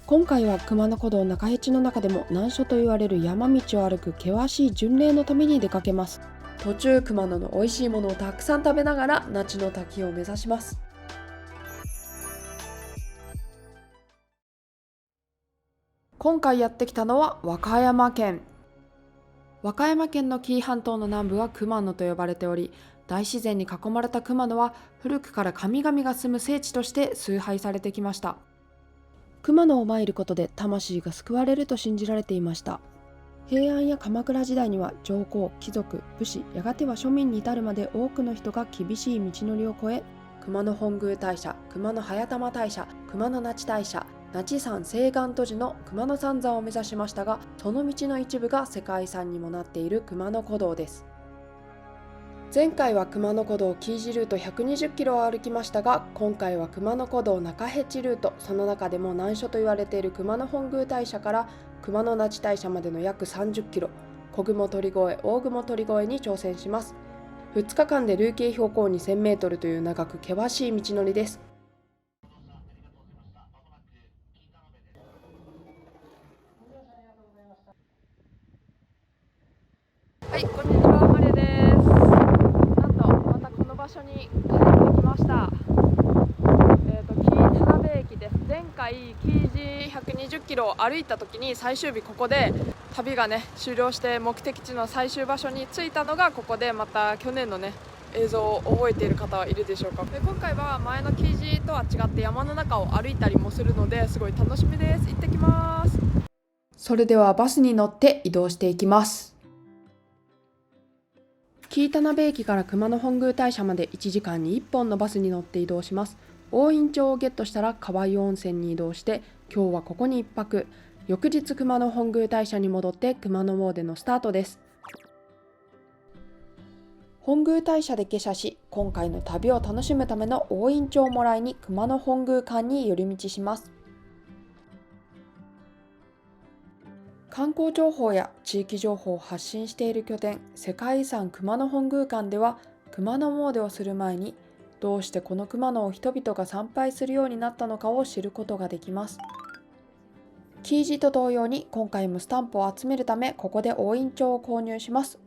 今回は熊野古道中辺地の中でも難所と言われる山道を歩く険しい巡礼のために出かけます。途中熊野の美味しいものをたくさん食べながら那智の滝を目指します。今回やってきたのは和歌山県。和歌山県の紀伊半島の南部は熊野と呼ばれており、大自然に囲まれた熊野は古くから神々が住む聖地として崇拝されてきました。熊野を参ることで魂が救われると信じられていました。平安や鎌倉時代には上皇、貴族、武士、やがては庶民に至るまで多くの人が厳しい道のりを越え、熊野本宮大社、熊野早玉大社、熊野那智大社、那智山青岩都寺の熊野三山を目指しましたが、その道の一部が世界遺産にもなっている熊野古道です。前回は熊野古道紀伊路ルート120キロを歩きましたが、今回は熊野古道中辺地ルート、その中でも難所と言われている熊野本宮大社から熊野那智大社までの約30キロ、小雲鳥越、大雲鳥越に挑戦します。2日間で累計標高2000メートルという長く険しい道のりです。はい、こんにちは、マレです。なんとまたこの場所に帰ってきました。紀伊田辺駅です。前回紀伊路120キロを歩いた時に最終日ここで旅がね終了して目的地の最終場所に着いたのがここで、また去年のね映像を覚えている方はいるでしょうか。で今回は前の紀伊路とは違って山の中を歩いたりもするのですごい楽しみです。行ってきます。それではバスに乗って移動していきます。紀伊田辺駅から熊野本宮大社まで1時間に1本のバスに乗って移動します。大院町をゲットしたら河合温泉に移動して、今日はここに1泊。翌日熊野本宮大社に戻って熊野詣のスタートです。本宮大社で下車し、今回の旅を楽しむための大院町をもらいに熊野本宮館に寄り道します。観光情報や地域情報を発信している拠点、世界遺産熊野本宮館では、熊野詣をする前にどうしてこの熊野を人々が参拝するようになったのかを知ることができます。紀伊路と同様に今回もスタンプを集めるため、ここで大印帳を購入します。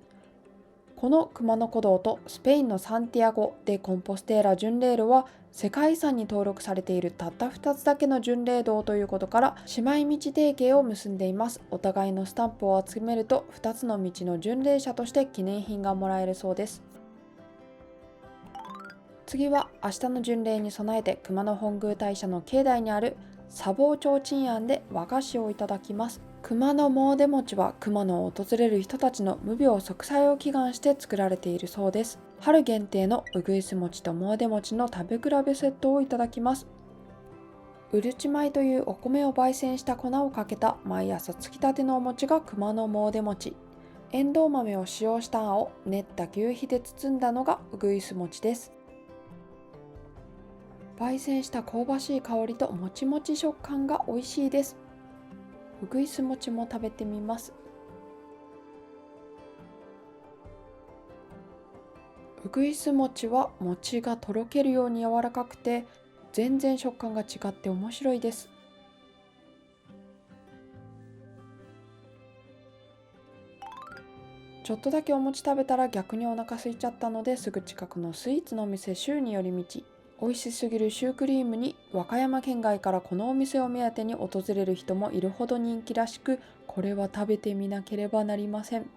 この熊野古道とスペインのサンティアゴ・デ・コンポステーラ巡礼路は世界遺産に登録されているたった2つだけの巡礼道ということから、姉妹道提携を結んでいます。お互いのスタンプを集めると2つの道の巡礼者として記念品がもらえるそうです。次は明日の巡礼に備えて熊野本宮大社の境内にある砂防提灯庵で和菓子をいただきます。熊野詣餅は熊野を訪れる人たちの無病息災を祈願して作られているそうです。春限定のうぐいす餅と詣餅の食べ比べセットをいただきます。うるち米というお米を焙煎した粉をかけた毎朝つきたてのお餅が熊野詣餅。えんどう豆を使用したあんを練った牛皮で包んだのがうぐいす餅です。焙煎した香ばしい香りともちもち食感が美味しいです。うぐいす餅も食べてみます。うぐいす餅は餅がとろけるように柔らかくて、全然食感が違って面白いです。ちょっとだけお餅食べたら逆にお腹空いちゃったので、すぐ近くのスイーツのお店週に寄り道。美味しすぎるシュークリームに和歌山県外からこのお店を目当てに訪れる人もいるほど人気らしく、これは食べてみなければなりません。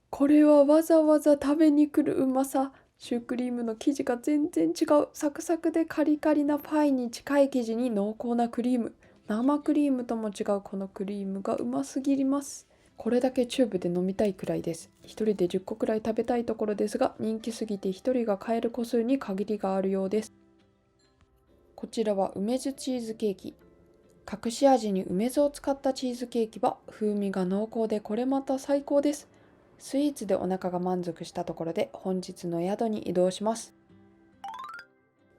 これはわざわざ食べに来るうまさ。シュークリームの生地が全然違う。サクサクでカリカリなパイに近い生地に濃厚なクリーム。生クリームとも違うこのクリームがうますぎます。これだけチューブで飲みたいくらいです。一人で10個くらい食べたいところですが、人気すぎて一人が買える個数に限りがあるようです。こちらは梅酢チーズケーキ。隠し味に梅酢を使ったチーズケーキは風味が濃厚で、これまた最高です。スイーツでお腹が満足したところで本日の宿に移動します。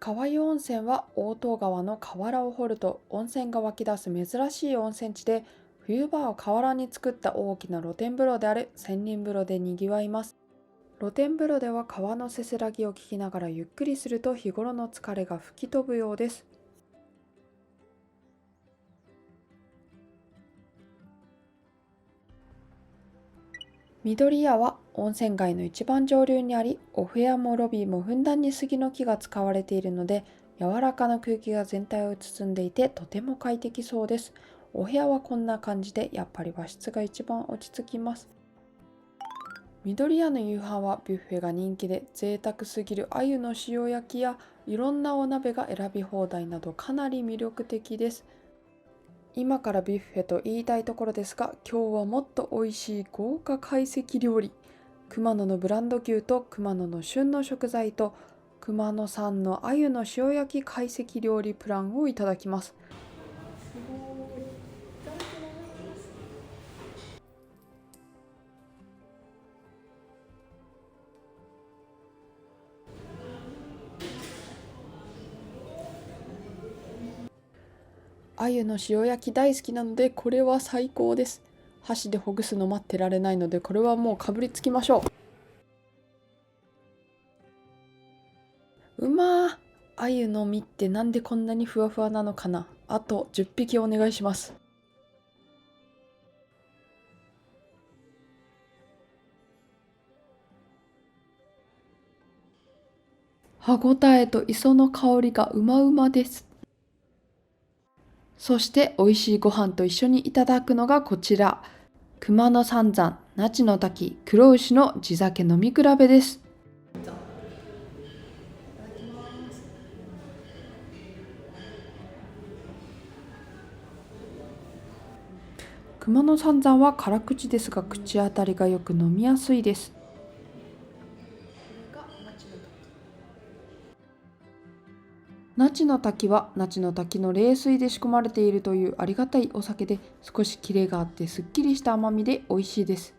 川湯温泉は大東川の河原を掘ると温泉が湧き出す珍しい温泉地で、冬場は河原に作った大きな露天風呂である千人風呂でにぎわいます。露天風呂では川のせせらぎを聞きながらゆっくりすると日頃の疲れが吹き飛ぶようです。緑屋は温泉街の一番上流にあり、お部屋もロビーもふんだんに杉の木が使われているので、柔らかな空気が全体を包んでいてとても快適そうです。お部屋はこんな感じで、やっぱり和室が一番落ち着きます。緑屋の夕飯はビュッフェが人気で、贅沢すぎる鮎の塩焼きやいろんなお鍋が選び放題などかなり魅力的です。今からビュッフェと言いたいところですが、今日はもっと美味しい豪華懐石料理、熊野のブランド牛と熊野の旬の食材と熊野産の鮎の塩焼き懐石料理プランをいただきます。鮎の塩焼き大好きなので、これは最高です。箸でほぐすの待ってられないので、これはもうかぶりつきましょう。うまー。鮎の身ってなんでこんなにふわふわなのかな。あと10匹お願いします。歯ごたえと磯の香りがうまうまです。そして美味しいご飯と一緒にいただくのがこちら。熊野三山、那智の滝、黒牛の地酒飲み比べです。熊野三山は辛口ですが、口当たりがよく飲みやすいです。那智の滝は那智の滝の冷水で仕込まれているというありがたいお酒で、少しキレがあってすっきりした甘みで美味しいです。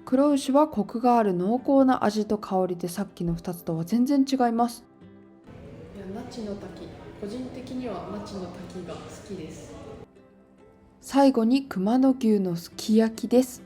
黒牛はコクがある濃厚な味と香りで、さっきの2つとは全然違います。いや、那智の滝、個人的には那智の滝が好きです。最後に熊野牛のすき焼きです。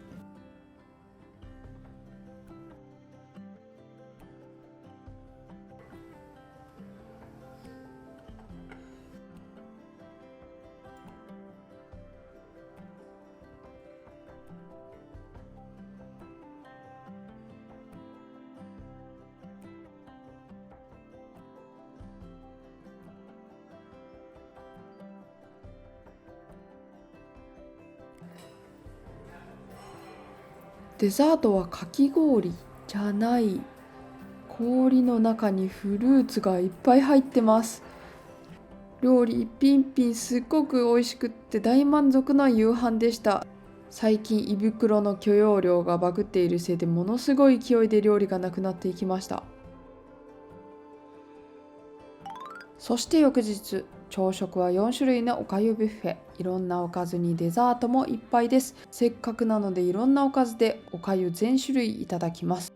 デザートはかき氷じゃない。氷の中にフルーツがいっぱい入ってます。料理一品一品すっごく美味しくって大満足な夕飯でした。最近胃袋の許容量がバグっているせいで、ものすごい勢いで料理がなくなっていきました。そして翌日、朝食は4種類のおかゆビュッフェ。いろんなおかずにデザートもいっぱいです。せっかくなのでいろんなおかずでおかゆ全種類いただきます。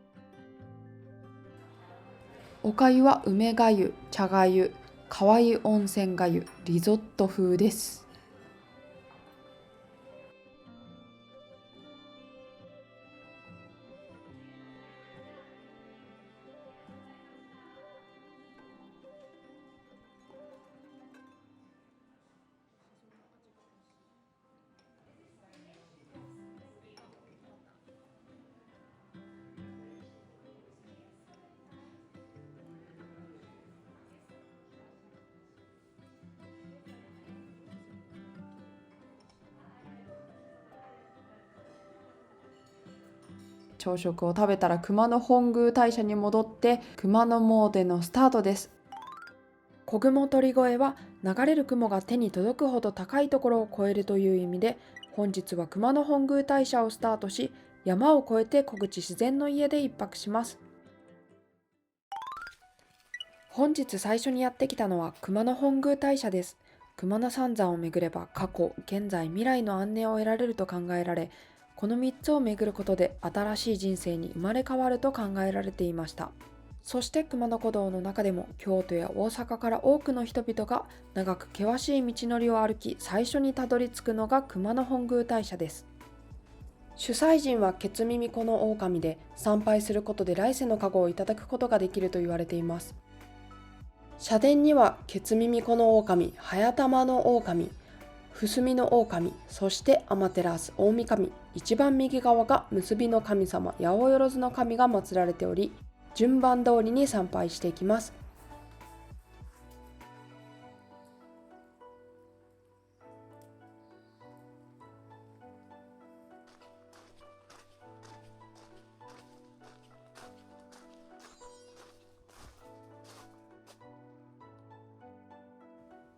おかゆは梅がゆ、茶がゆ、川湯温泉がゆ、リゾット風です。朝食を食べたら熊野本宮大社に戻って熊野詣のスタートです。小雲鳥越は流れる雲が手に届くほど高いところを越えるという意味で、本日は熊野本宮大社をスタートし、山を越えて小口自然の家で一泊します。本日最初にやってきたのは熊野本宮大社です。熊野三山を巡れば過去、現在、未来の安寧を得られると考えられ、この3つを巡ることで新しい人生に生まれ変わると考えられていました。そして熊野古道の中でも京都や大阪から多くの人々が長く険しい道のりを歩き、最初にたどり着くのが熊野本宮大社です。主催人はケツミミコの狼で、参拝することで来世の加護をいただくことができると言われています。社殿にはケツミミコの狼、早玉の狼、伏見の狼、そして天照大神、一番右側が結びの神様、八百万の神が祀られており、順番通りに参拝していきます。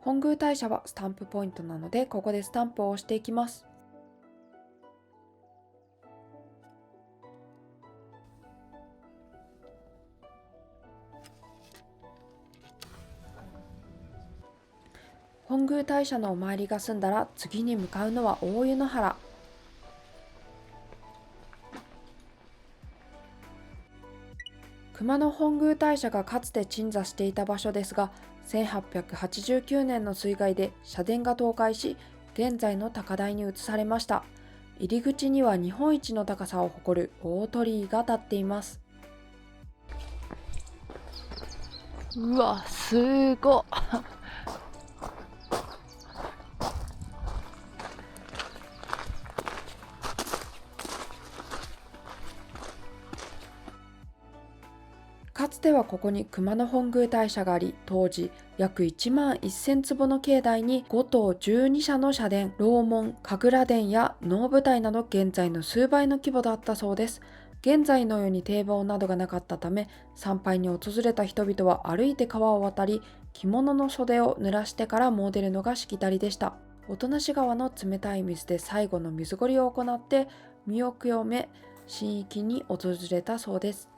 本宮大社はスタンプポイントなので、ここでスタンプを押していきます。本宮大社のお参りが済んだら、次に向かうのは大湯の原。熊野本宮大社がかつて鎮座していた場所ですが、1889年の水害で社殿が倒壊し、現在の高台に移されました。入り口には日本一の高さを誇る大鳥居が立っています。うわ、すごっかつてはここに熊野本宮大社があり、当時約1万1000坪の境内に5棟12社の社殿、楼門、神楽殿や能舞台など現在の数倍の規模だったそうです。現在のように堤防などがなかったため、参拝に訪れた人々は歩いて川を渡り、着物の袖を濡らしてから詣でるのがしきたりでした。音無川の冷たい水で最後の水ごりを行って、身を清め、神域に訪れたそうです。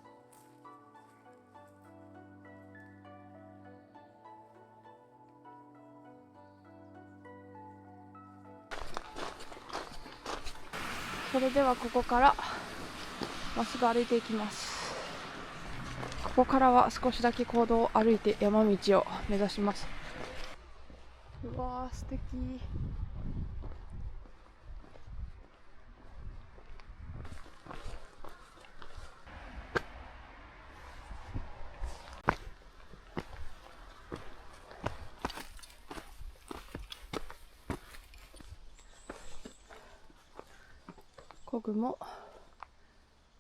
それではここからまっすぐ歩いていきます。ここからは少しだけ公道を歩いて山道を目指します。うわー、素敵。こぐも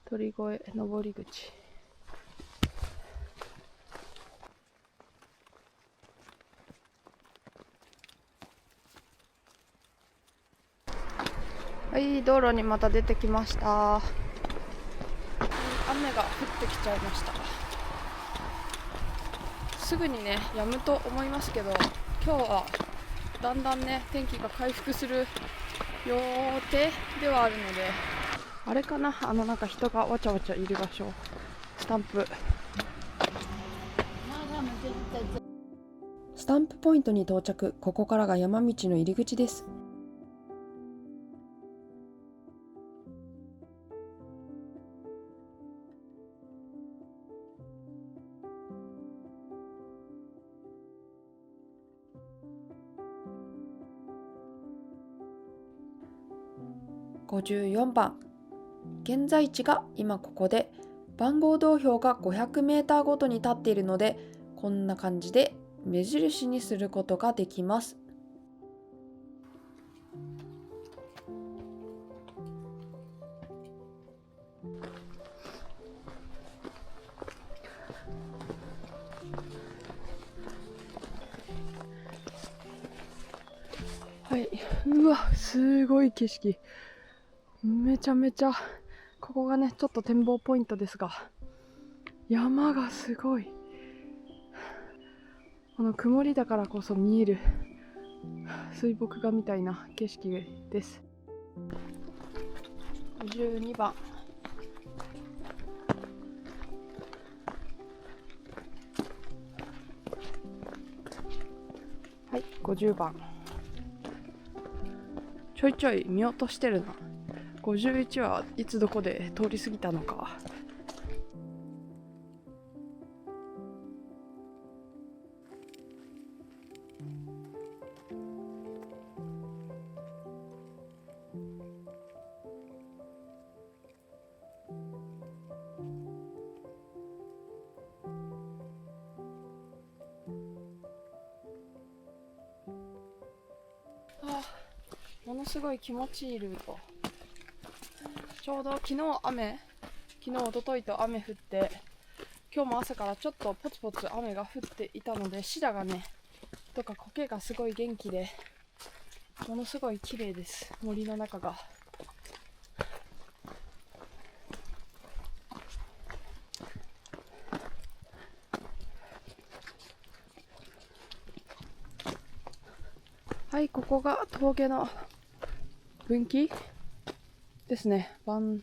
鳥越登り口。はい、道路にまた出てきました。雨が降ってきちゃいました。すぐにね、止むと思いますけど、今日はだんだんね、天気が回復する予定ではあるので、あれかな、なんか人がわちゃわちゃいる場所、スタンプポイントに到着。ここからが山道の入り口です。54番。現在地が今ここで、番号道標が500メーターごとに立っているので、こんな感じで目印にすることができます。はい、うわ、すごい景色。めちゃめちゃ、ここがね、ちょっと展望ポイントですが、山がすごい。この曇りだからこそ見える水墨画みたいな景色です。52番。はい、50番。ちょいちょい見落としてるな。51はいつどこで通り過ぎたのか。すごい気持ちいいルート。ちょうど昨日一昨日と雨降って、今日も朝からちょっとポツポツ雨が降っていたので、シダがねとか苔がすごい元気で、ものすごい綺麗です、森の中が。はい、ここが峠の分岐ですね。万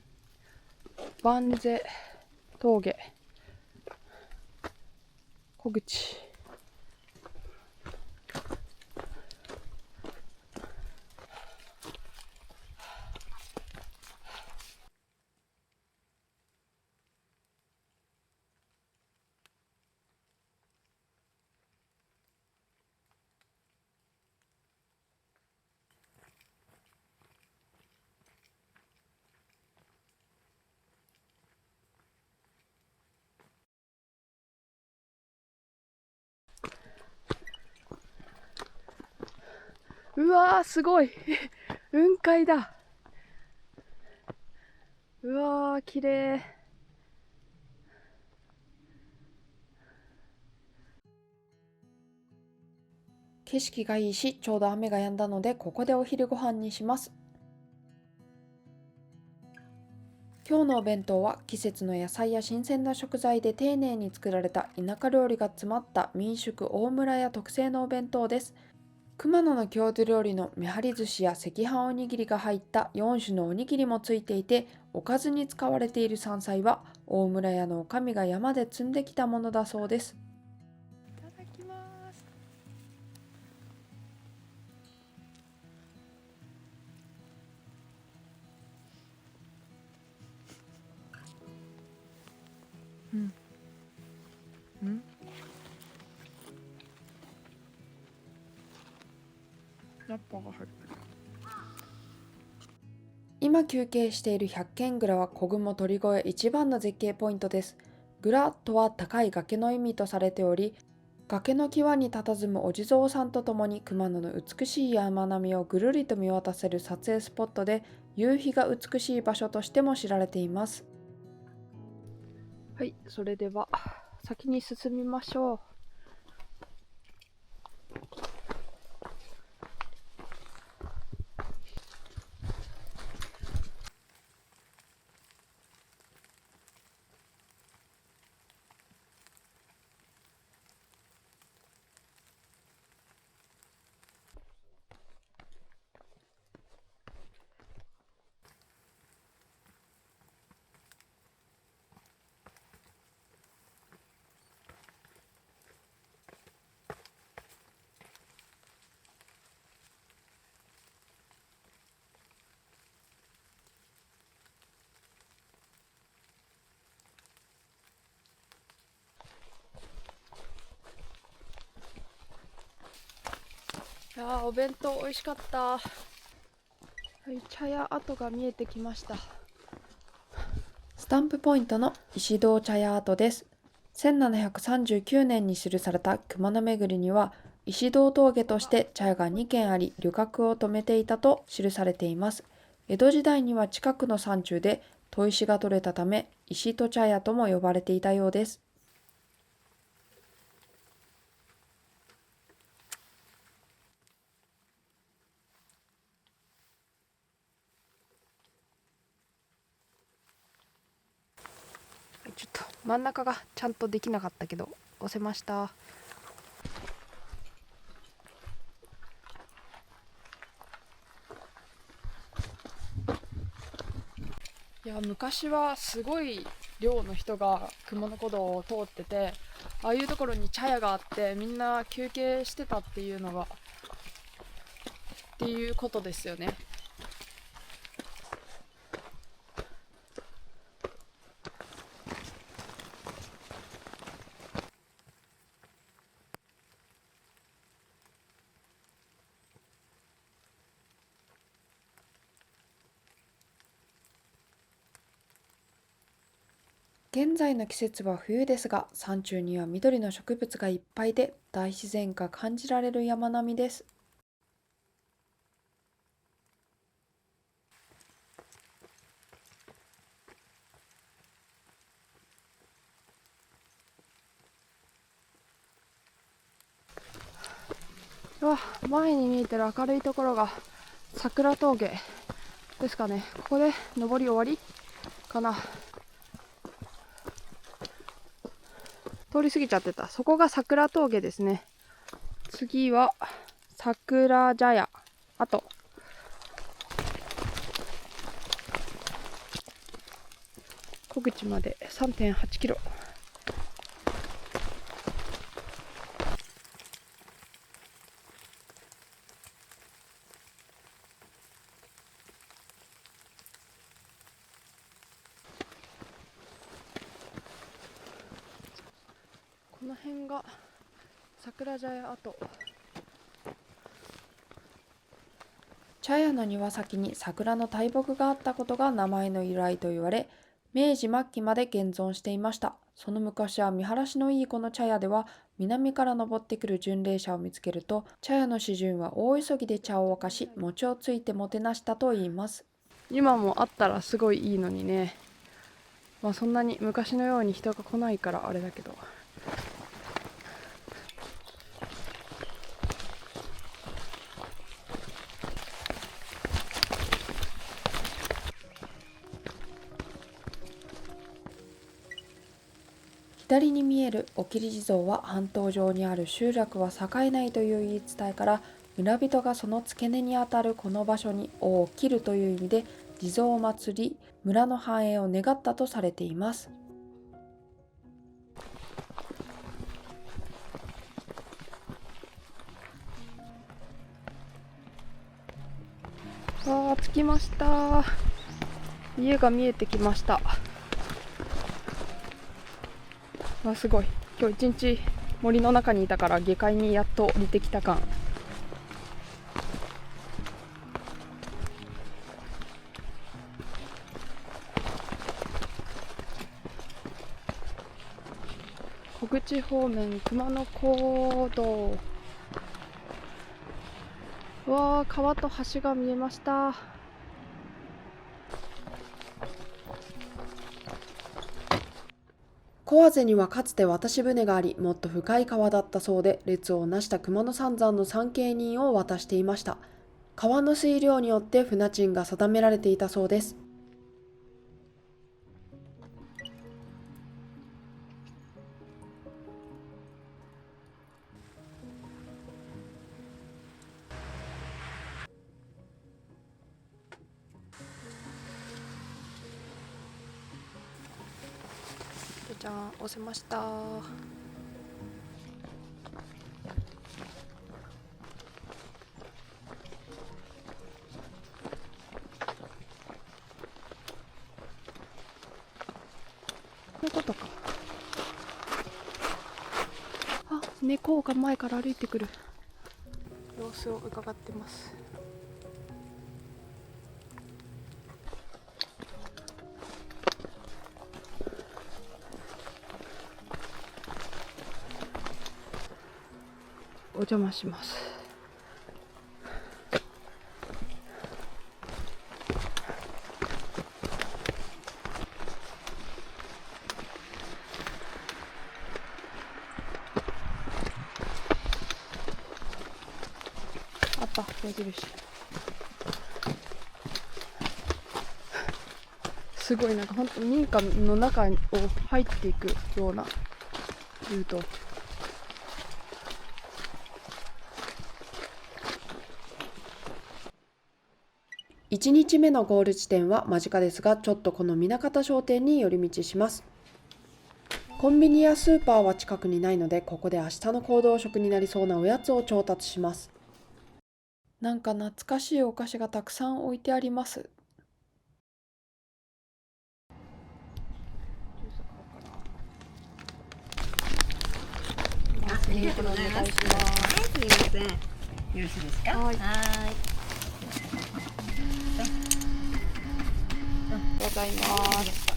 世峠小口。うわー、すごい雲海だ。うわー、綺麗。景色がいいし、ちょうど雨が止んだので、ここでお昼ご飯にします。今日のお弁当は季節の野菜や新鮮な食材で丁寧に作られた田舎料理が詰まった民宿大村屋特製のお弁当です。熊野の郷土料理のめはり寿司や赤飯おにぎりが入った4種のおにぎりもついていて、おかずに使われている山菜は大村屋の女将が山で摘んできたものだそうです。いただきます。ラッパが入ってる。今休憩している百軒蔵は小雲鳥越一番の絶景ポイントです。蔵とは高い崖の意味とされており、崖の際に佇むお地蔵さんとともに熊野の美しい山並みをぐるりと見渡せる撮影スポットで、夕日が美しい場所としても知られています。はい、それでは先に進みましょう。いやー、お弁当美味しかった。はい、茶屋跡が見えてきました。スタンプポイントの石堂茶屋跡です。1739年に記された熊野巡りには、石堂峠として茶屋が2軒あり、旅客を止めていたと記されています。江戸時代には近くの山中で砥石が取れたため、石戸茶屋とも呼ばれていたようです。ちょっと真ん中がちゃんとできなかったけど押せました。いや、昔はすごい量の人が熊野古道を通ってて、ああいうところに茶屋があってみんな休憩してたっていうのがっていうことですよね。現在の季節は冬ですが、山中には緑の植物がいっぱいで大自然が感じられる山並みです。うわ、前に見えてる明るいところが桜峠ですかね。ここで登り終わりかな。通り過ぎちゃってた。そこが桜峠ですね。次は桜茶屋跡。小口まで 3.8 キロ。この辺が桜茶屋跡。茶屋の庭先に桜の大木があったことが名前の由来と言われ、明治末期まで現存していました。その昔は見晴らしのいいこの茶屋では、南から登ってくる巡礼者を見つけると、茶屋の主人は大急ぎで茶を沸かし、餅をついてもてなしたといいます。今もあったらすごいいいのにね。そんなに昔のように人が来ないからあれだけど。左に見えるおきり地蔵は半島上にある集落は栄えないという言い伝えから、村人がその付け根にあたるこの場所に尾を切るという意味で地蔵を祀り、村の繁栄を願ったとされています。着きました。家が見えてきました。すごい。今日一日森の中にいたから下界にやっと降りてきた感。小口方面熊野古道。川と橋が見えました。小畔にはかつて渡し船があり、もっと深い川だったそうで、列をなした熊野三山の参詣人を渡していました。川の水量によって船賃が定められていたそうです。じゃあ押せました。こういうことか。猫が前から歩いてくる様子を伺ってます。お邪魔します。あった矢印。すごいなんか本当民家の中を入っていくようなルート。1日目のゴール地点は間近ですが、ちょっとこの南方商店に寄り道します。コンビニやスーパーは近くにないので、ここで明日の行動食になりそうなおやつを調達します。なんか懐かしいお菓子がたくさん置いてあります。ありがとうございます。はい、すみません。よろしいですか。はい。ございます。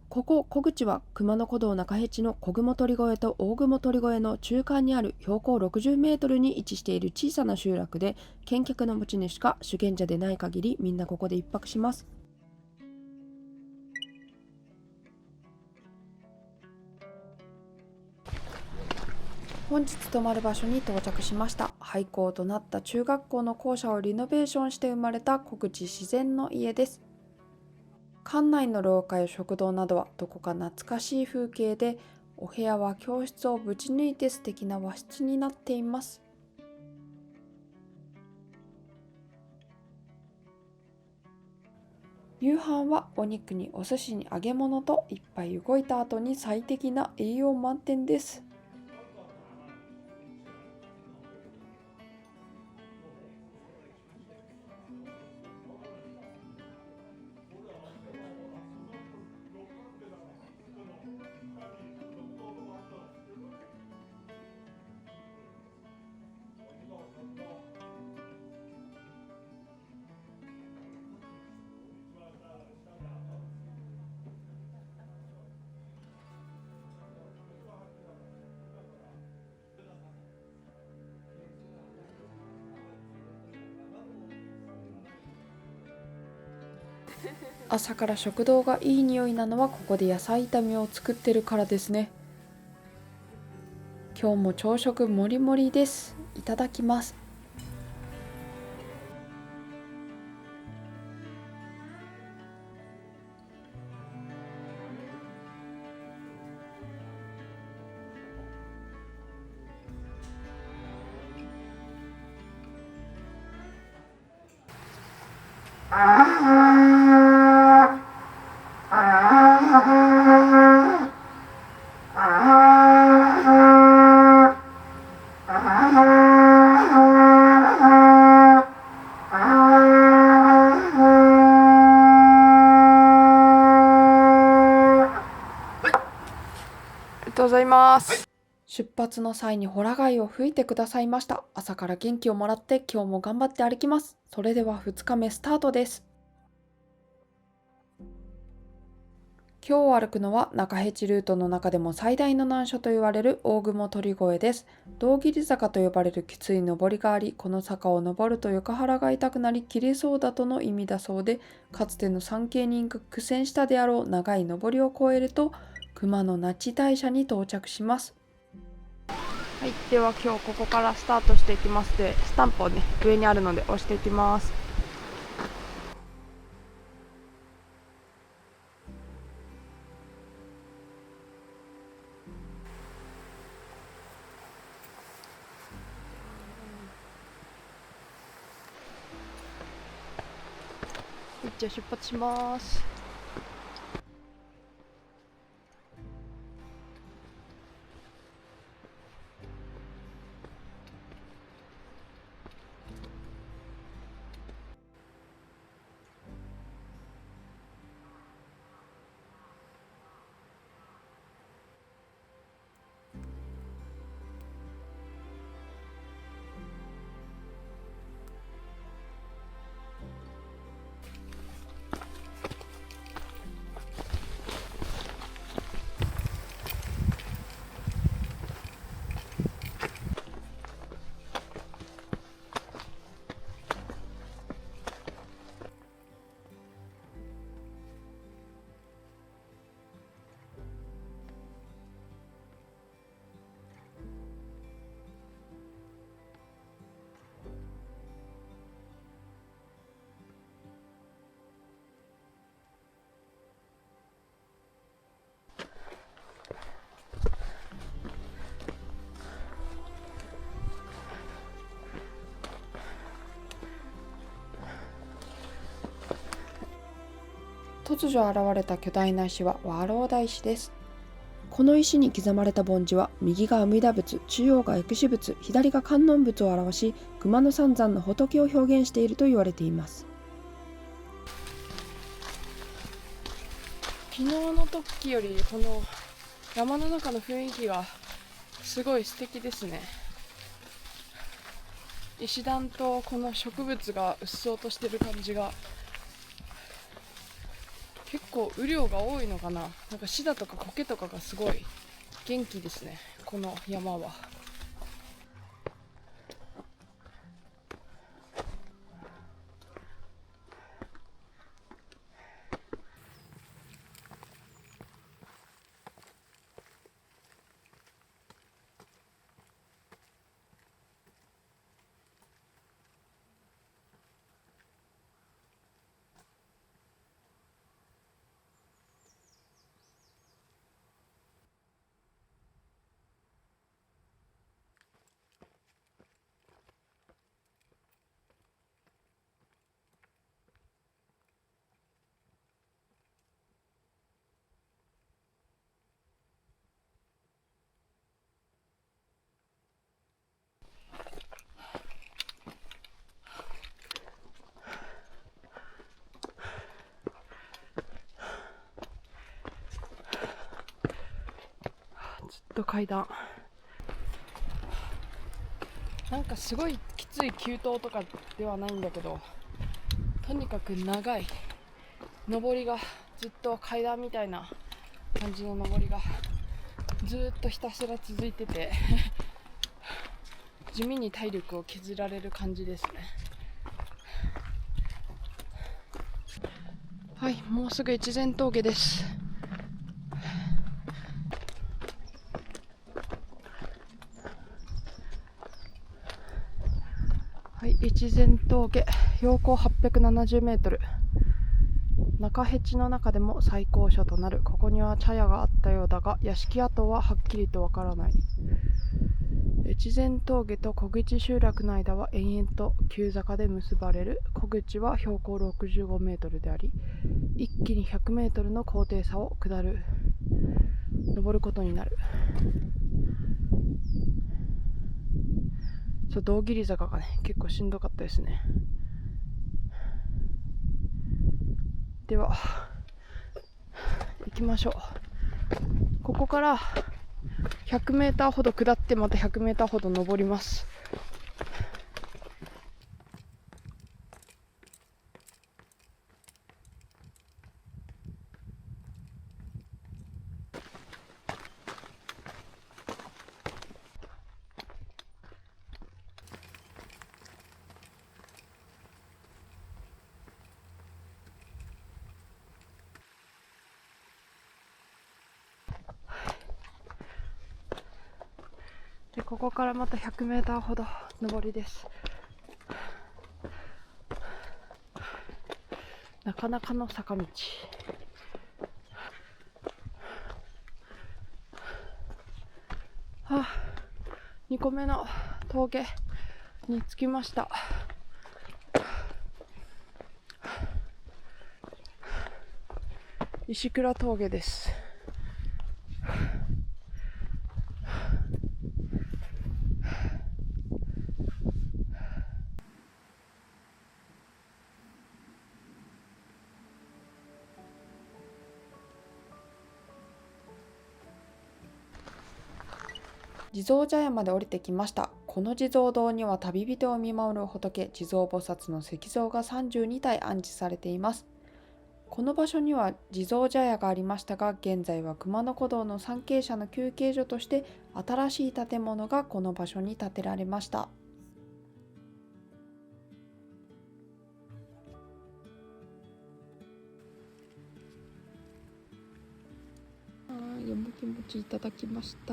ここ小口は熊野古道中辺地の小雲鳥越と大雲鳥越の中間にある標高60メートルに位置している小さな集落で、見客の持ち主か修験者でない限りみんなここで一泊します。本日泊まる場所に到着しました。廃校となった中学校の校舎をリノベーションして生まれた小口自然の家です。館内の廊下や食堂などはどこか懐かしい風景で、お部屋は教室をぶち抜いて素敵な和室になっています。夕飯はお肉にお寿司に揚げ物といっぱい動いた後に最適な栄養満点です。朝から食堂がいい匂いなのはここで野菜炒めを作ってるからですね。今日も朝食もりもりです。いただきます。ありがとうございます。出発の際にホラ貝を吹いてくださいました。朝から元気をもらって今日も頑張って歩きます。それでは2日目スタートです。今日歩くのは中辺路ルートの中でも最大の難所と言われる大雲鳥越です。道切坂と呼ばれるきつい登りがあり、この坂を登ると床腹が痛くなり切れそうだとの意味だそうで、かつての参詣人が苦戦したであろう長い登りを越えると熊野那智大社に到着します。はい、では今日ここからスタートしていきますで、スタンプをね上にあるので押していきます。じゃあ出発します。突如現れた巨大な石は和老大石です。この石に刻まれた梵字は、右が阿弥陀仏、中央が薬師仏、左が観音仏を表し、熊野三山の仏を表現していると言われています。昨日の時よりこの山の中の雰囲気がすごい素敵ですね。石段とこの植物がうっそうとしてる感じが、結構雨量が多いのかな。なんかシダとか苔とかがすごい元気ですね、この山は。と階段。なんかすごいきつい急登とかではないんだけど、とにかく長い上りが、ずっと階段みたいな感じの上りがずっとひたすら続いてて地味に体力を削られる感じですね。はい、もうすぐ越前峠です。はい、越前峠、標高870メートル。中辺地の中でも最高所となる。ここには茶屋があったようだが、屋敷跡ははっきりとわからない。越前峠と小口集落の間は延々と急坂で結ばれる。小口は標高65メートルであり、一気に100メートルの高低差を登ることになる。そう、道切坂がね、結構しんどかったですね。では行きましょう。ここから100メーターほど下ってまた100メーターほど登ります。で、ここからまた100メーターほど登りです。なかなかの坂道。2個目の峠に着きました。石倉峠です。地蔵茶屋まで降りてきました。この地蔵堂には旅人を見守る仏、地蔵菩薩の石像が32体安置されています。この場所には地蔵茶屋がありましたが、現在は熊野古道の参詣者の休憩所として新しい建物がこの場所に建てられました。よもぎ餅いただきました。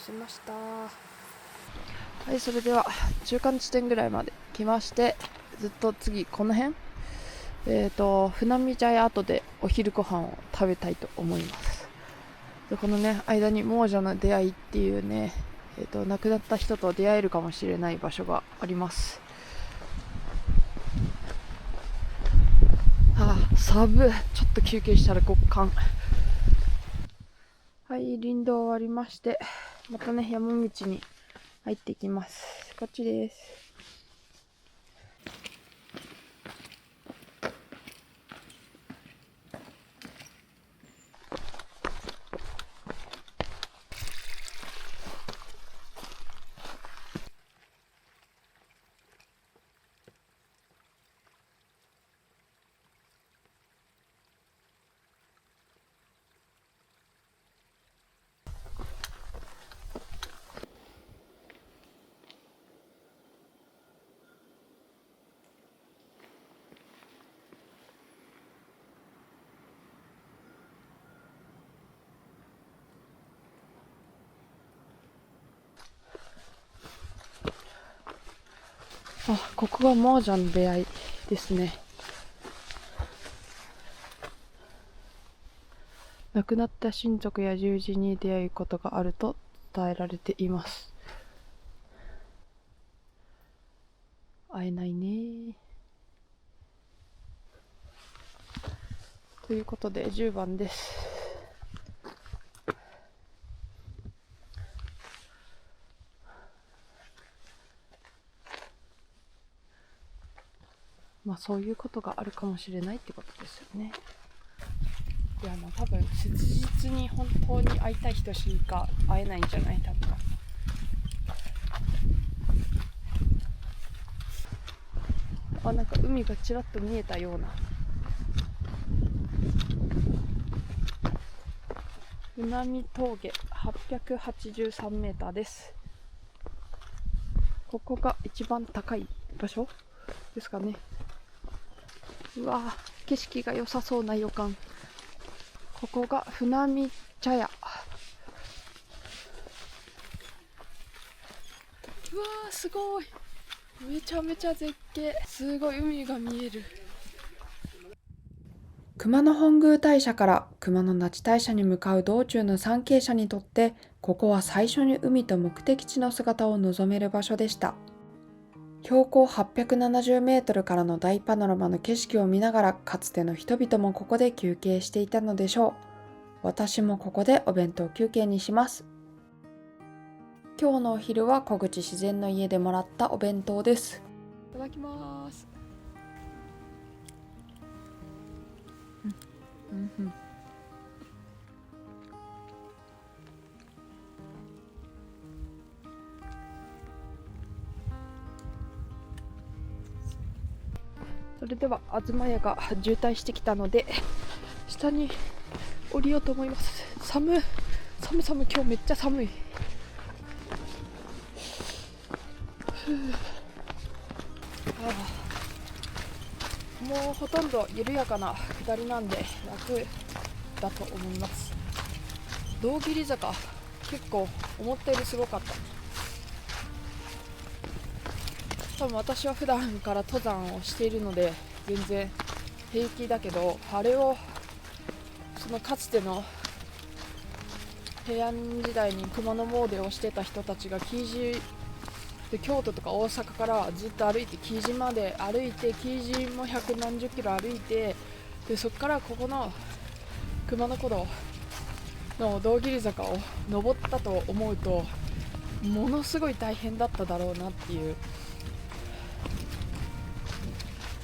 しました。はい、それでは中間地点ぐらいまで来まして、ずっと次この辺船見茶屋跡でお昼ご飯を食べたいと思います。で、このね間に亡者の出会いっていうね、亡くなった人と出会えるかもしれない場所があります。寒い。ちょっと休憩したら極寒。はい、林道終わりまして、またね山道に入っていきます。こっちです。ここが亡者の出会いですね。亡くなった親族や友人に出会うことがあると伝えられています。会えないね。ということで10番です。まあそういうことがあるかもしれないってことですよね。いや、まあ多分切実に本当に会いたい人しか会えないんじゃない、多分。あ、なんか海がちらっと見えたような。船見峠883メーターです。ここが一番高い場所ですかね。うわぁ、景色が良さそうな予感。ここが船見茶屋。うわー、すごい。めちゃめちゃ絶景。すごい海が見える。熊野本宮大社から熊野那智大社に向かう道中の参詣者にとって、ここは最初に海と目的地の姿を望める場所でした。標高870メートルからの大パノラマの景色を見ながら、かつての人々もここで休憩していたのでしょう。私もここでお弁当休憩にします。今日のお昼は小口自然の家でもらったお弁当です。いただきます。それでは東屋が渋滞してきたので下に降りようと思います。寒い、今日めっちゃ寒い。もうほとんど緩やかな下りなんで楽だと思います。道切坂結構思ったよりすごかった。多分私は普段から登山をしているので全然平気だけど、あれをそのかつての平安時代に熊野詣をしてた人たちが紀伊路で京都とか大阪からずっと歩いて紀伊路まで歩いて、紀伊路も百何十キロ歩いて、でそこからここの熊野古道の道切坂を登ったと思うと、ものすごい大変だっただろうなっていう。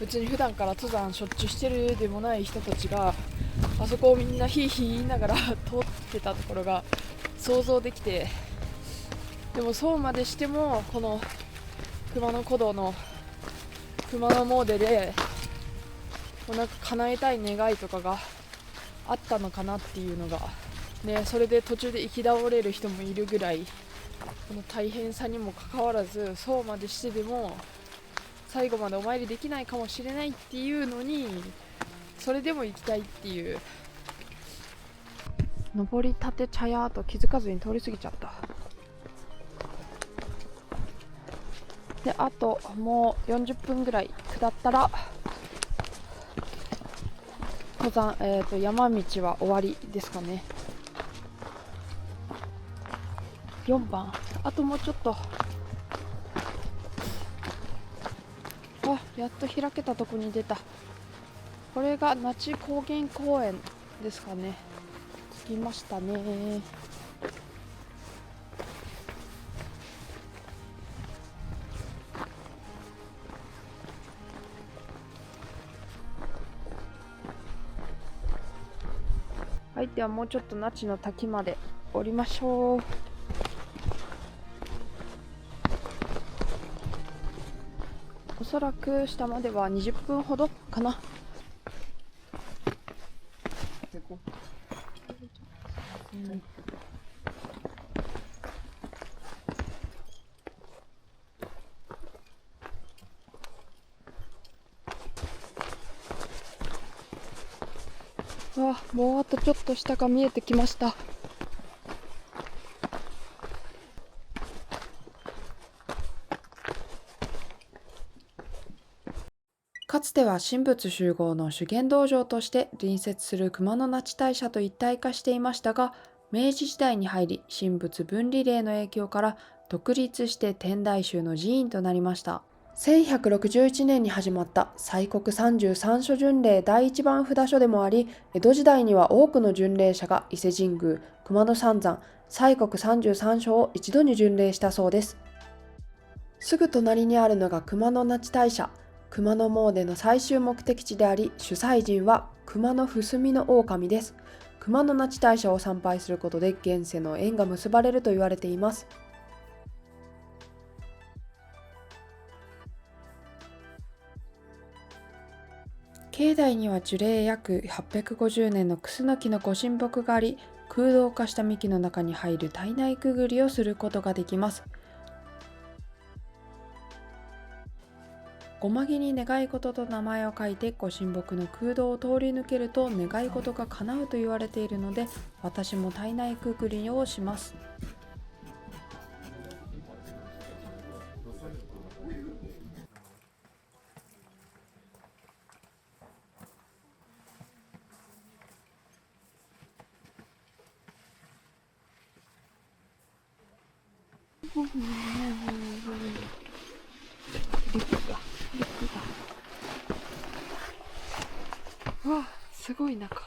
別に普段から登山しょっちゅうしてるでもない人たちがあそこをみんなヒーヒー言いながら通ってたところが想像できて、でもそうまでしてもこの熊野古道の熊野詣でなんか叶えたい願いとかがあったのかなっていうのがね、それで途中で行き倒れる人もいるぐらい、この大変さにもかかわらずそうまでしてでも最後までお参りできないかもしれないっていうのに、それでも行きたいっていう。登りたて茶屋と気づかずに通り過ぎちゃった。であともう40分ぐらい下ったら登山、山道は終わりですかね。4番、あともうちょっと。あ、やっと開けたとこに出た。これが那智高原公園ですかね。着きましたね。はい、ではもうちょっと那智の滝まで降りましょう。おそらく下までは20分ほどかな。もうあとちょっと下が見えてきました。かつては神仏集合の修験道場として隣接する熊野那智大社と一体化していましたが、明治時代に入り神仏分離令の影響から独立して天台宗の寺院となりました。1161年に始まった西国33所巡礼第一番札所でもあり、江戸時代には多くの巡礼者が伊勢神宮、熊野三山、西国33所を一度に巡礼したそうです。すぐ隣にあるのが熊野那智大社。熊野詣の最終目的地であり、主催人は熊野伏見の狼です。熊野那智大社を参拝することで現世の縁が結ばれると言われています。境内には樹齢約850年のクスノキのご神木があり、空洞化した幹の中に入る体内くぐりをすることができます。ごまぎに願い事と名前を書いてご神木の空洞を通り抜けると願い事が叶うと言われているので、私も体内くぐりをします。わあ、すごい中。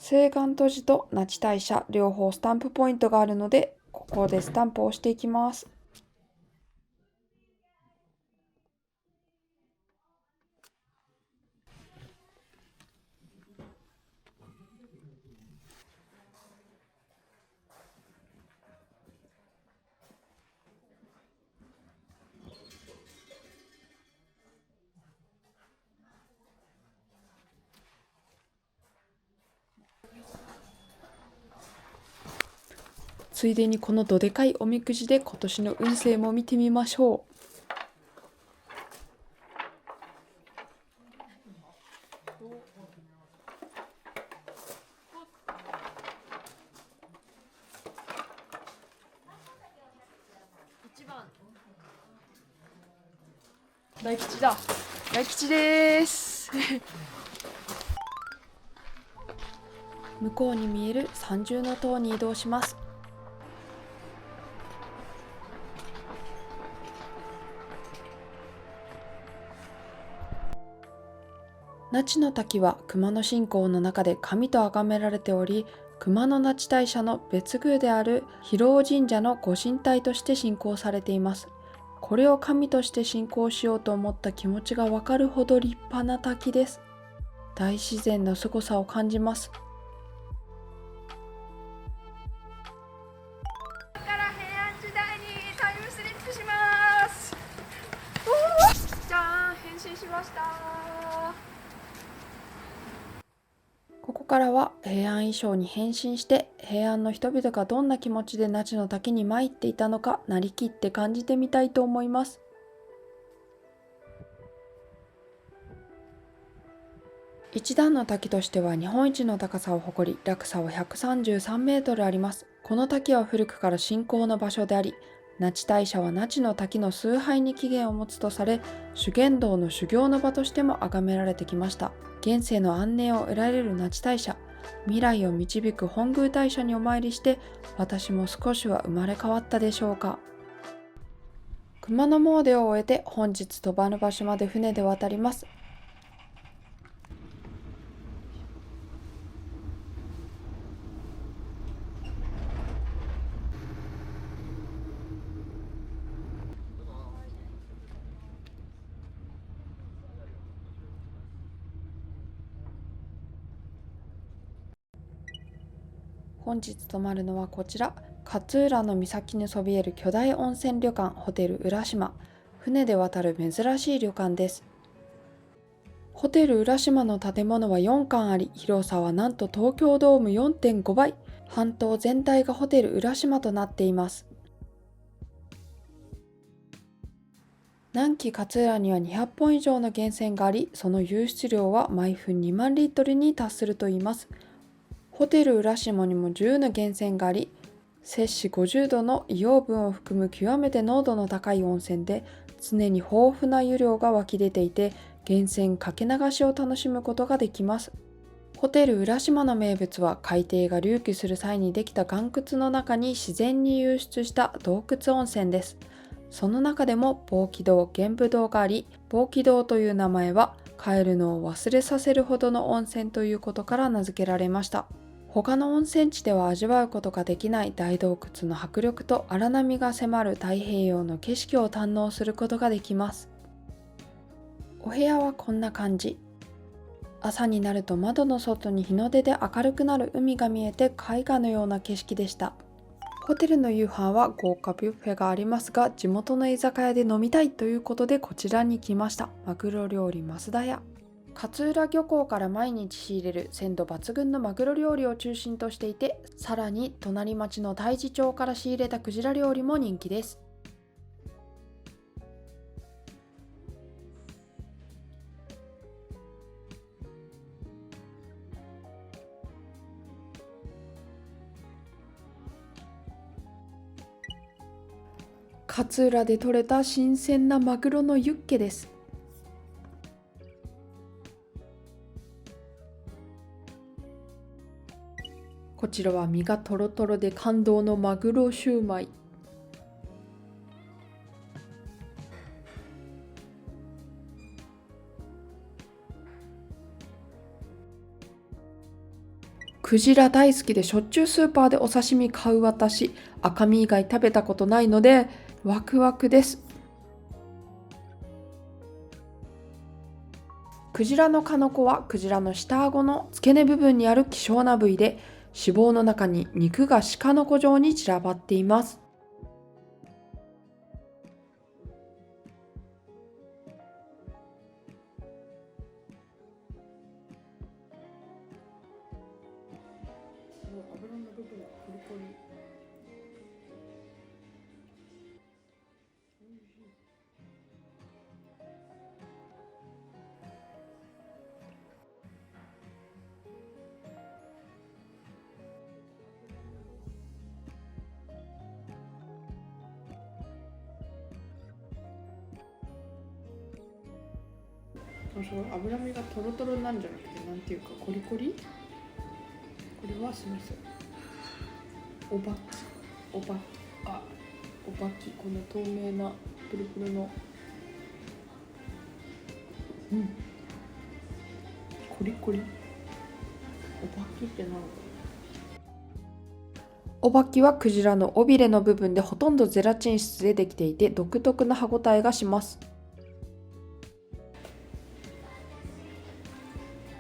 青岩都寺と那智大社両方スタンプポイントがあるので、ここでスタンプを押していきます。ついでにこのどでかいおみくじで今年の運勢も見てみましょう。大吉だ。大吉です。向こうに見える三重の塔に移動します。那智の滝は熊野信仰の中で神と崇められており、熊野那智大社の別宮である広尾神社のご神体として信仰されています。これを神として信仰しようと思った気持ちがわかるほど立派な滝です。大自然の凄さを感じます。ここから平安時代にタイムスリップします。じゃーん、変身しました。ここからは平安衣装に変身して平安の人々がどんな気持ちで那智の滝に参っていたのかなりきって感じてみたいと思います。一段の滝としては日本一の高さを誇り、落差は133メートルあります。この滝は古くから信仰の場所であり、那智大社は那智の滝の崇拝に起源を持つとされ、修験道の修行の場としても崇められてきました。現世の安寧を得られる那智大社、未来を導く本宮大社にお参りして、私も少しは生まれ変わったでしょうか。熊野詣を終えて本日飛ばぬ場所まで船で渡ります。本日泊まるのはこちら、勝浦の岬にそびえる巨大温泉旅館ホテル浦島。船で渡る珍しい旅館です。ホテル浦島の建物は4館あり、広さはなんと東京ドーム 4.5 倍。半島全体がホテル浦島となっています。南紀勝浦には200本以上の源泉があり、その湧出量は毎分2万リットルに達するといいます。ホテル浦島にも10の源泉があり、摂氏50度の硫黄分を含む極めて濃度の高い温泉で、常に豊富な湯量が湧き出ていて、源泉かけ流しを楽しむことができます。ホテル浦島の名物は、海底が隆起する際にできた岩窟の中に自然に湧出した洞窟温泉です。その中でも望気洞、玄武洞があり、望気洞という名前は帰るのを忘れさせるほどの温泉ということから名付けられました。他の温泉地では味わうことができない大洞窟の迫力と荒波が迫る太平洋の景色を堪能することができます。お部屋はこんな感じ。朝になると窓の外に日の出で明るくなる海が見えて絵画のような景色でした。ホテルの夕飯は豪華ビュッフェがありますが、地元の居酒屋で飲みたいということでこちらに来ました。マグロ料理増田屋。勝浦漁港から毎日仕入れる鮮度抜群のマグロ料理を中心としていて、さらに隣町の太地町から仕入れたクジラ料理も人気です。勝浦で採れた新鮮なマグロのユッケです。こちらは身がトロトロで感動のマグロシューマイ。クジラ大好きでしょっちゅうスーパーでお刺身買う私、赤身以外食べたことないのでワクワクです。クジラのカノコはクジラの下顎の付け根部分にある希少な部位で、脂肪の中に肉が鹿の子状に散らばっています。油の部分がコリコリ。そう、脂身がトロトロなんじゃなくて、なんていうかコリコリ。これはすみません。おばき、この透明なプルプルの、コリコリ。おばきって何だろう。おばきはクジラの尾びれの部分で、ほとんどゼラチン質でできていて独特な歯ごたえがします。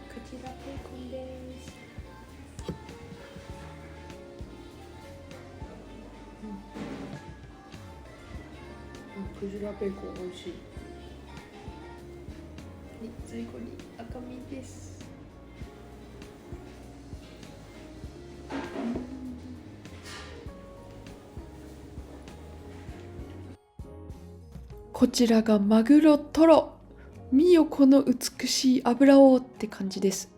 クジラベーコンです。クジラベーコン美味しい。最後に赤身です。こちらがマグロトロ。見よこの美しい脂をって感じです。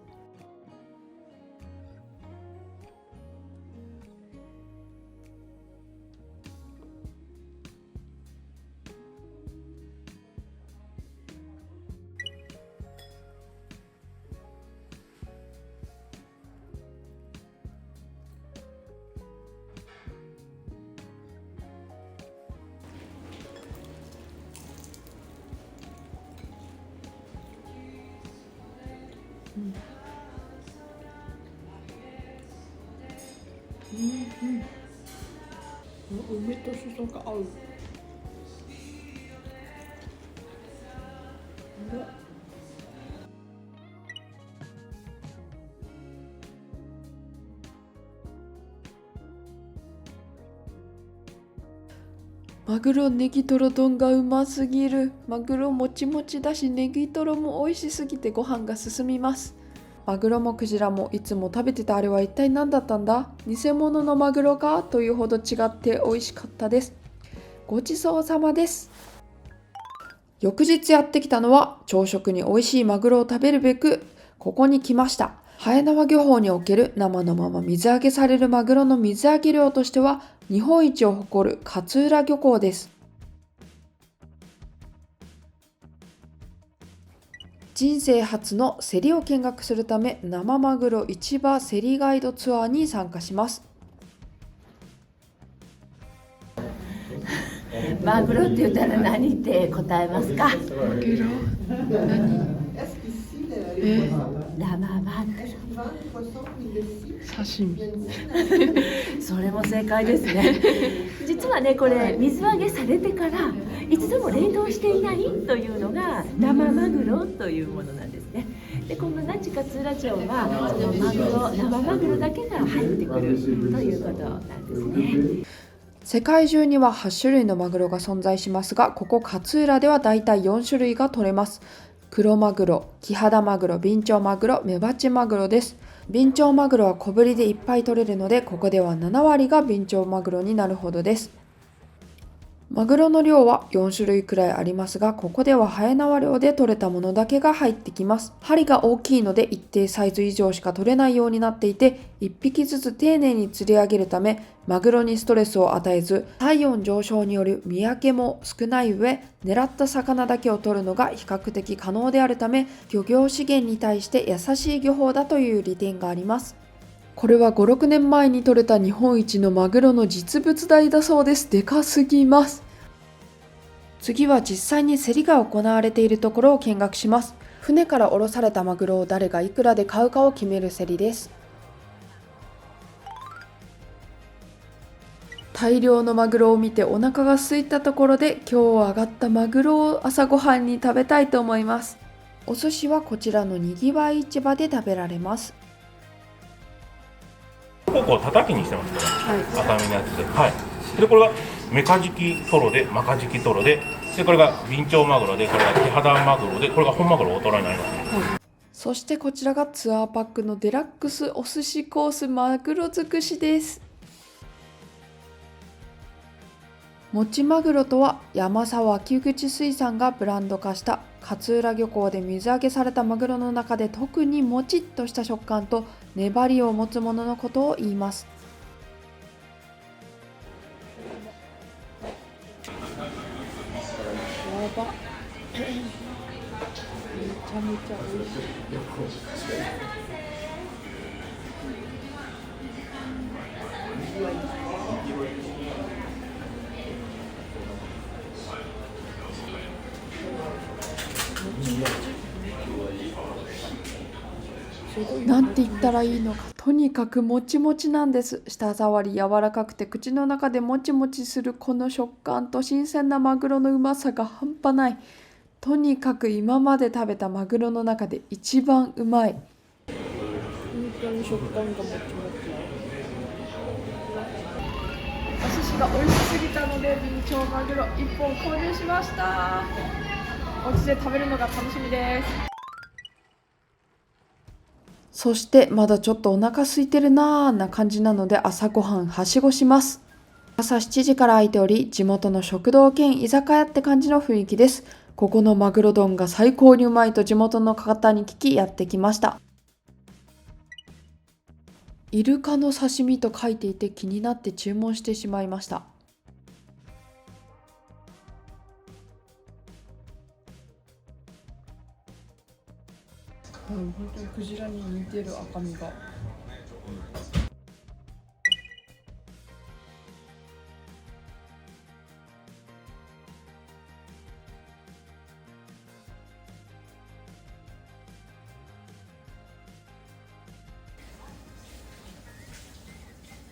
梅としそが合う。マグロネギトロ丼がうますぎる。マグロもちもちだし、ネギトロも美味しすぎてご飯が進みます。マグロもクジラもいつも食べてたあれは一体何だったんだ？偽物のマグロかというほど違って美味しかったです。ごちそうさまです。翌日やってきたのは朝食に美味しいマグロを食べるべくここに来ました。はえなわ漁法における生のまま水揚げされるマグロの水揚げ量としては日本一を誇る勝浦漁港です。人生初の競りを見学するため生マグロ市場競りガイドツアーに参加します。マグロって言ったら何って答えますか？マグロ何？生マグ刺身。ロ。それも正解ですね。実はね、これ水揚げされてから一度も冷凍していないというのが生マグロというものなんですね。で、この那智勝浦町はそのマグロ、生マグロだけが入ってくるということなんですね。世界中には8種類のマグロが存在しますが、ここ勝浦ではだいたい4種類が取れます。黒マグロ、キハダマグロ、ビンチョウマグロ、メバチマグロです。ビンチョウマグロは小ぶりでいっぱい取れるので、ここでは7割がビンチョウマグロになるほどです。マグロの量は4種類くらいありますが、ここでははえなわ漁で取れたものだけが入ってきます。針が大きいので一定サイズ以上しか取れないようになっていて、1匹ずつ丁寧に釣り上げるため、マグロにストレスを与えず、体温上昇による見分けも少ない上、狙った魚だけを取るのが比較的可能であるため、漁業資源に対して優しい漁法だという利点があります。これは5、6年前に取れた日本一のマグロの実物大だそうです。でかすぎます。次は実際に競りが行われているところを見学します。船から降ろされたマグロを誰がいくらで買うかを決める競りです。大量のマグロを見てお腹が空いたところで今日揚がったマグロを朝ごはんに食べたいと思います。お寿司はこちらのにぎわい市場で食べられます。ここを叩きにしてますから、赤身のやつで、はい。でこれがメカジキトロでマカジキトロで、これがビンチョウマグロで、これがキハダマグロで、これが本マグロ大トロになりますね。そしてこちらがツアーパックのデラックスお寿司コースマグロ尽くしです。もちマグロとは山沢秋口水産がブランド化した勝浦漁港で水揚げされたマグロの中で特にもちっとした食感と粘りを持つもののことを言います。やば。めちゃめちゃ美味しい。なんて言ったらいいのか、とにかくもちもちなんです。舌触り柔らかくて口の中でもちもちするこの食感と新鮮なマグロのうまさが半端ない。とにかく今まで食べたマグロの中で一番うまい。本当に食感がもちもち。お寿司が美味しすぎたのでビンチョウマグロ1本購入しました。お家で食べるのが楽しみです。そしてまだちょっとお腹空いてるなーな感じなので朝ごはんはしごします。朝7時から開いており、地元の食堂兼居酒屋って感じの雰囲気です。ここのマグロ丼が最高にうまいと地元の方に聞きやってきました。イルカの刺身と書いていて気になって注文してしまいました。本当にクジラに似てる赤身が。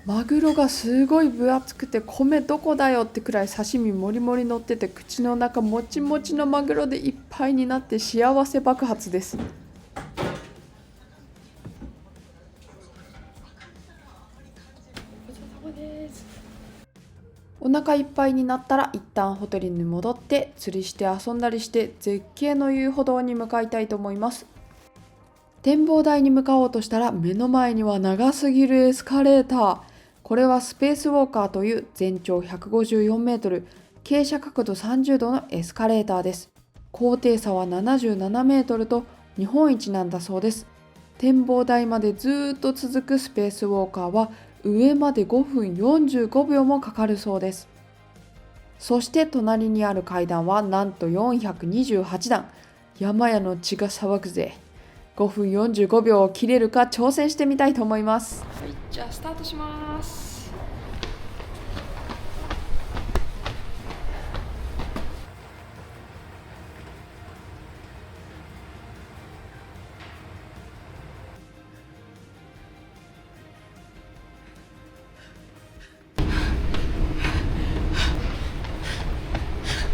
マグロがすごい分厚くて米どこだよってくらい刺身もりもり乗ってて、口の中もちもちのマグロでいっぱいになって幸せ爆発です。お腹いっぱいになったら一旦ホテルに戻って釣りして遊んだりして絶景の遊歩道に向かいたいと思います。展望台に向かおうとしたら目の前には長すぎるエスカレーター。これはスペースウォーカーという全長154メートル、傾斜角度30度のエスカレーターです。高低差は77メートルと日本一なんだそうです。展望台までずっと続くスペースウォーカーは上まで5分45秒もかかるそうです。そして隣にある階段はなんと428段。山屋の血が騒ぐぜ。5分45秒を切れるか挑戦してみたいと思います。はい、じゃあスタートします。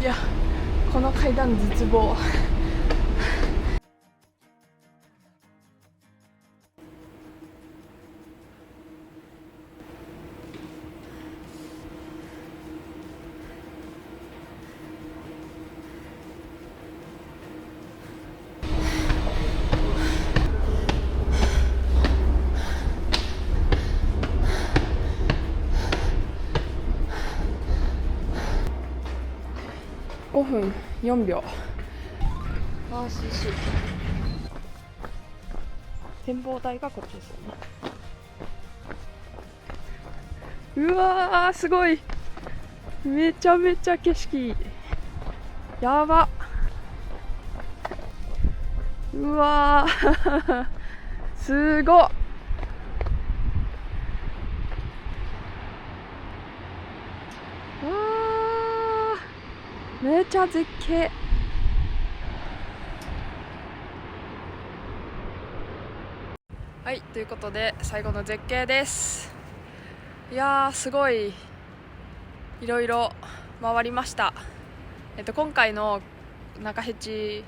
いや、この階段絶望。5分4秒。あー、涼しい。展望台がこっちですよね。うわー、すごい。めちゃめちゃ景色いい。やば。うわーすごっ。めちゃ絶景。はい、ということで最後の絶景です。いやー、すごいいろいろ回りました。今回の中辺地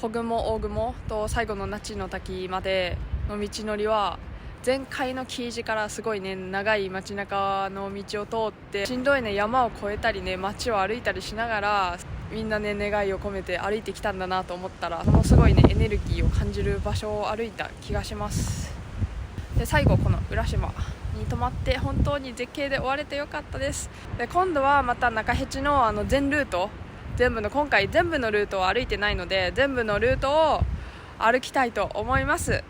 小雲大雲と最後の那智の滝までの道のりは前回の記事からすごいね、長い街中の道を通ってしんどいね、山を越えたりね、街を歩いたりしながらみんなね、願いを込めて歩いてきたんだなと思ったら、ものすごいね、エネルギーを感じる場所を歩いた気がします。で、最後この浦島に泊まって本当に絶景で終われてよかったです。で、今度はまた中辺地の全ルート、今回全部のルートを歩いてないので、全部のルートを歩きたいと思います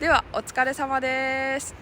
ではお疲れ様です。